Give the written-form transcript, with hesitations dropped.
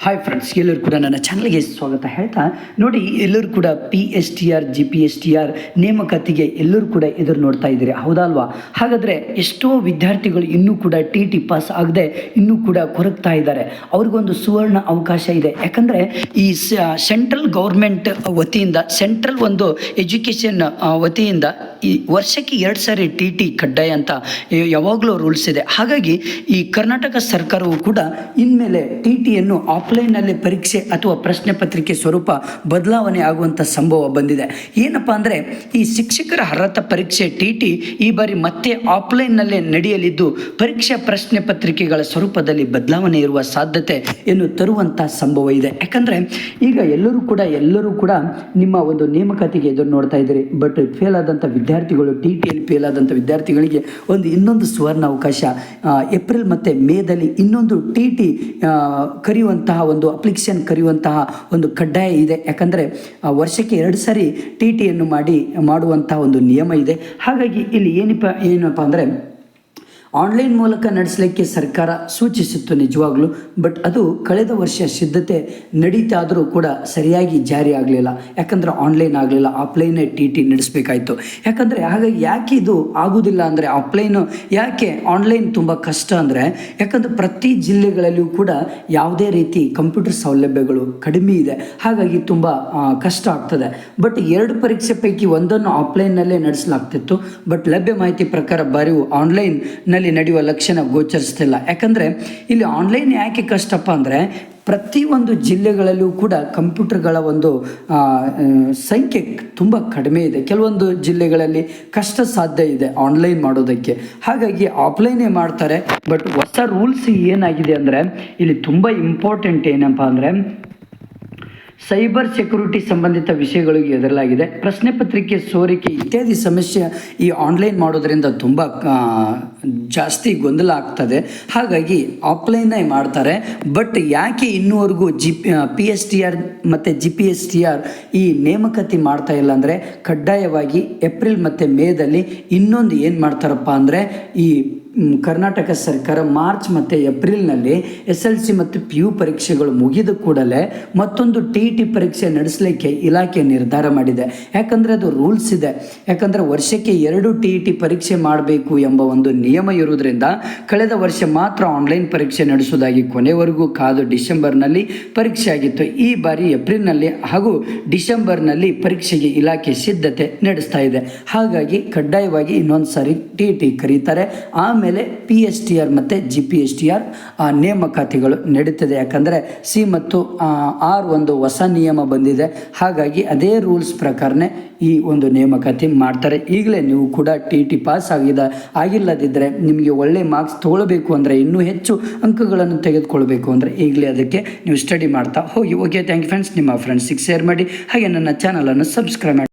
Hi friends, ಎಲ್ಲರೂ ಕೂಡ ನನ್ನ ಚಾನಲ್ಗೆ ಸ್ವಾಗತ ಹೇಳ್ತಾ ನೋಡಿ, ಎಲ್ಲರೂ ಕೂಡ PSTR GPSTR ನೇಮಕಾತಿಗೆ ಎಲ್ಲರೂ ಕೂಡ ಎದುರು ನೋಡ್ತಾ ಇದ್ದೀರಿ, ಹೌದಾ ಅಲ್ವಾ? ಹಾಗಾದರೆ ಎಷ್ಟೋ ವಿದ್ಯಾರ್ಥಿಗಳು ಇನ್ನೂ ಕೂಡ TT ಪಾಸ್ ಆಗದೆ ಇನ್ನೂ ಕೂಡ ಕೊರಗ್ತಾ ಇದ್ದಾರೆ. ಅವ್ರಿಗೊಂದು ಸುವರ್ಣ ಅವಕಾಶ ಇದೆ. ಯಾಕಂದರೆ ಈ ಸೆಂಟ್ರಲ್ ಗೌರ್ಮೆಂಟ್ ವತಿಯಿಂದ, ಸೆಂಟ್ರಲ್ ಒಂದು ಎಜುಕೇಷನ್ ವತಿಯಿಂದ ಈ ವರ್ಷಕ್ಕೆ 2 ಸಾರಿ TT ಕಡ್ಡಾಯ ಅಂತ ಯಾವಾಗಲೂ ರೂಲ್ಸ್ ಇದೆ. ಹಾಗಾಗಿ ಈ ಕರ್ನಾಟಕ ಸರ್ಕಾರವು ಕೂಡ ಇನ್ಮೇಲೆ TTಯನ್ನು ಆಫ್ಲೈನ್ನಲ್ಲಿ ಪರೀಕ್ಷೆ ಅಥವಾ ಪ್ರಶ್ನೆ ಪತ್ರಿಕೆ ಸ್ವರೂಪ ಬದಲಾವಣೆ ಆಗುವಂಥ ಸಂಭವ ಬಂದಿದೆ. ಏನಪ್ಪ ಅಂದರೆ, ಈ ಶಿಕ್ಷಕರ ಅರ್ಹತಾ ಪರೀಕ್ಷೆ TT ಈ ಬಾರಿ ಮತ್ತೆ ಆಫ್ಲೈನ್ನಲ್ಲೇ ನಡೆಯಲಿದ್ದು, ಪರೀಕ್ಷಾ ಪ್ರಶ್ನೆ ಪತ್ರಿಕೆಗಳ ಸ್ವರೂಪದಲ್ಲಿ ಬದಲಾವಣೆ ಇರುವ ಸಾಧ್ಯತೆಯನ್ನು ತರುವಂಥ ಸಂಭವ ಇದೆ. ಯಾಕಂದರೆ ಈಗ ಎಲ್ಲರೂ ಕೂಡ ನಿಮ್ಮ ಒಂದು ನೇಮಕಾತಿಗೆ ಎದುರು ನೋಡ್ತಾ ಇದ್ದೀರಿ. ಬಟ್ ಫೇಲ್ ಆದಂಥ ವಿದ್ಯಾರ್ಥಿಗಳು, TTಯಲ್ಲಿ ಫೇಲ್ ಆದಂಥ ವಿದ್ಯಾರ್ಥಿಗಳಿಗೆ ಇನ್ನೊಂದು ಸುವರ್ಣ ಅವಕಾಶ ಏಪ್ರಿಲ್ ಮತ್ತು ಮೇದಲ್ಲಿ ಇನ್ನೊಂದು TT ಕರೆಯುವಂತಹ ಒಂದು ಅಪ್ಲಿಕೇಶನ್ ಕರೆಯುವಂತಹ ಒಂದು ಕಡ್ಡಾಯ ಇದೆ. ಯಾಕಂದರೆ ವರ್ಷಕ್ಕೆ 2 ಸಾರಿ TTಯನ್ನು ಮಾಡುವಂತಹ ಒಂದು ನಿಯಮ ಇದೆ. ಹಾಗಾಗಿ ಇಲ್ಲಿ ಏನಪ್ಪ ಅಂದರೆ, ಆನ್ಲೈನ್ ಮೂಲಕ ನಡೆಸಲಿಕ್ಕೆ ಸರ್ಕಾರ ಸೂಚಿಸಿತ್ತು ನಿಜವಾಗ್ಲೂ. ಬಟ್ ಅದು ಕಳೆದ ವರ್ಷ ಸಿದ್ಧತೆ ನಡೀತಾದರೂ ಕೂಡ ಸರಿಯಾಗಿ ಜಾರಿ ಆಗಲಿಲ್ಲ. ಯಾಕಂದರೆ ಆನ್ಲೈನ್ ಆಗಲಿಲ್ಲ, ಆಫ್ಲೈನೇ TT ನಡೆಸಬೇಕಾಯಿತು. ಹಾಗಾಗಿ ಯಾಕೆ ಇದು ಆಗೋದಿಲ್ಲ ಅಂದರೆ, ಆಫ್ಲೈನು ಯಾಕೆ ಆನ್ಲೈನ್ ತುಂಬ ಕಷ್ಟ ಅಂದರೆ, ಯಾಕಂದರೆ ಪ್ರತಿ ಜಿಲ್ಲೆಗಳಲ್ಲಿಯೂ ಕೂಡ ಯಾವುದೇ ರೀತಿ ಕಂಪ್ಯೂಟರ್ ಸೌಲಭ್ಯಗಳು ಕಡಿಮೆ ಇದೆ. ಹಾಗಾಗಿ ತುಂಬ ಕಷ್ಟ ಆಗ್ತದೆ. ಬಟ್ 2 ಪರೀಕ್ಷೆ ಪೈಕಿ ಒಂದನ್ನು ಆಫ್ಲೈನ್ನಲ್ಲೇ ನಡೆಸಲಾಗ್ತಿತ್ತು. ಬಟ್ ಲಭ್ಯ ಮಾಹಿತಿ ಪ್ರಕಾರ ಬಾರಿಯು ಆನ್ಲೈನ್ ನಡೆಯುವ ಲಕ್ಷಣ ಗೋಚರಿಸ್ತಿಲ್ಲ. ಯಾಕಂದರೆ ಇಲ್ಲಿ ಆನ್ಲೈನ್ ಯಾಕೆ ಕಷ್ಟಪ್ಪ ಅಂದರೆ, ಪ್ರತಿಯೊಂದು ಜಿಲ್ಲೆಗಳಲ್ಲೂ ಕೂಡ ಕಂಪ್ಯೂಟರ್ಗಳ ಒಂದು ಸಂಖ್ಯೆ ತುಂಬ ಕಡಿಮೆ ಇದೆ. ಕೆಲವೊಂದು ಜಿಲ್ಲೆಗಳಲ್ಲಿ ಕಷ್ಟ ಸಾಧ್ಯ ಇದೆ ಆನ್ಲೈನ್ ಮಾಡೋದಕ್ಕೆ. ಹಾಗಾಗಿ ಆಫ್ಲೈನೇ ಮಾಡ್ತಾರೆ. ಬಟ್ ಹೊಸ ರೂಲ್ಸ್ ಏನಾಗಿದೆ ಅಂದರೆ, ಇಲ್ಲಿ ತುಂಬ ಇಂಪಾರ್ಟೆಂಟ್ ಏನಪ್ಪ ಅಂದರೆ, ಸೈಬರ್ ಸೆಕ್ಯೂರಿಟಿ ಸಂಬಂಧಿತ ವಿಷಯಗಳಿಗೆ ಎದುರಾಗಿದೆ. ಪ್ರಶ್ನೆ ಪತ್ರಿಕೆ ಸೋರಿಕೆ ಇತ್ಯಾದಿ ಸಮಸ್ಯೆ ಈ ಆನ್ಲೈನ್ ಮಾಡೋದರಿಂದ ತುಂಬ ಜಾಸ್ತಿ ಗೊಂದಲ ಆಗ್ತದೆ. ಹಾಗಾಗಿ ಆಫ್ಲೈನೇ ಮಾಡ್ತಾರೆ. ಬಟ್ ಯಾಕೆ ಇನ್ನೂವರೆಗೂ PSTR ಮತ್ತು GPSTR ಈ ನೇಮಕಾತಿ ಮಾಡ್ತಾ ಇಲ್ಲ ಅಂದರೆ, ಕಡ್ಡಾಯವಾಗಿ ಏಪ್ರಿಲ್ ಮತ್ತು ಮೇದಲ್ಲಿ ಇನ್ನೊಂದು ಏನು ಮಾಡ್ತಾರಪ್ಪ ಅಂದರೆ, ಈ ಕರ್ನಾಟಕ ಸರ್ಕಾರ ಮಾರ್ಚ್ ಮತ್ತು ಏಪ್ರಿಲ್ನಲ್ಲಿ SLC ಮತ್ತು PU ಪರೀಕ್ಷೆಗಳು ಮುಗಿದ ಕೂಡಲೇ ಮತ್ತೊಂದು TT ಪರೀಕ್ಷೆ ನಡೆಸಲಿಕ್ಕೆ ಇಲಾಖೆ ನಿರ್ಧಾರ ಮಾಡಿದೆ. ಯಾಕಂದರೆ ಅದು ರೂಲ್ಸ್ ಇದೆ. ಯಾಕಂದರೆ ವರ್ಷಕ್ಕೆ 2 TT ಪರೀಕ್ಷೆ ಮಾಡಬೇಕು ಎಂಬ ಒಂದು ನಿಯಮ ಇರುವುದರಿಂದ ಕಳೆದ ವರ್ಷ ಮಾತ್ರ ಆನ್ಲೈನ್ ಪರೀಕ್ಷೆ ನಡೆಸುವುದಾಗಿ ಕೊನೆವರೆಗೂ ಕಾದು ಡಿಸೆಂಬರ್ನಲ್ಲಿ ಪರೀಕ್ಷೆ ಆಗಿತ್ತು. ಈ ಬಾರಿ ಏಪ್ರಿಲ್ನಲ್ಲಿ ಹಾಗೂ ಡಿಸೆಂಬರ್ನಲ್ಲಿ ಪರೀಕ್ಷೆಗೆ ಇಲಾಖೆ ಸಿದ್ಧತೆ ನಡೆಸ್ತಾ ಇದೆ. ಹಾಗಾಗಿ ಕಡ್ಡಾಯವಾಗಿ ಇನ್ನೊಂದು ಸಾರಿ TT ಕರೀತಾರೆ. ಆಮೇಲೆ PSTR ಮತ್ತು GPSTR ನೇಮಕಾತಿಗಳು ನಡೀತದೆ. ಯಾಕಂದರೆ C ಮತ್ತು R ಒಂದು ಹೊಸ ನಿಯಮ ಬಂದಿದೆ. ಹಾಗಾಗಿ ಅದೇ ರೂಲ್ಸ್ ಪ್ರಕಾರನೇ ಈ ಒಂದು ನೇಮಕಾತಿ ಮಾಡ್ತಾರೆ. ಈಗಲೇ ನೀವು ಕೂಡ TT ಪಾಸ್ ಆಗಿಲ್ಲದಿದ್ದರೆ, ನಿಮಗೆ ಒಳ್ಳೆ ಮಾರ್ಕ್ಸ್ ತೊಗೊಳ್ಬೇಕು ಅಂದರೆ, ಇನ್ನೂ ಹೆಚ್ಚು ಅಂಕಗಳನ್ನು ತೆಗೆದುಕೊಳ್ಬೇಕು ಅಂದರೆ ಈಗಲೇ ಅದಕ್ಕೆ ನೀವು ಸ್ಟಡಿ ಮಾಡ್ತಾ ಹೋಗಿ. Okay, thank you friends. ನಿಮ್ಮ ಫ್ರೆಂಡ್ಸಿಗೆ ಶೇರ್ ಮಾಡಿ, ಹಾಗೆ ನನ್ನ ಚಾನಲನ್ನು ಸಬ್ಸ್ಕ್ರೈಬ್ ಮಾಡಿ.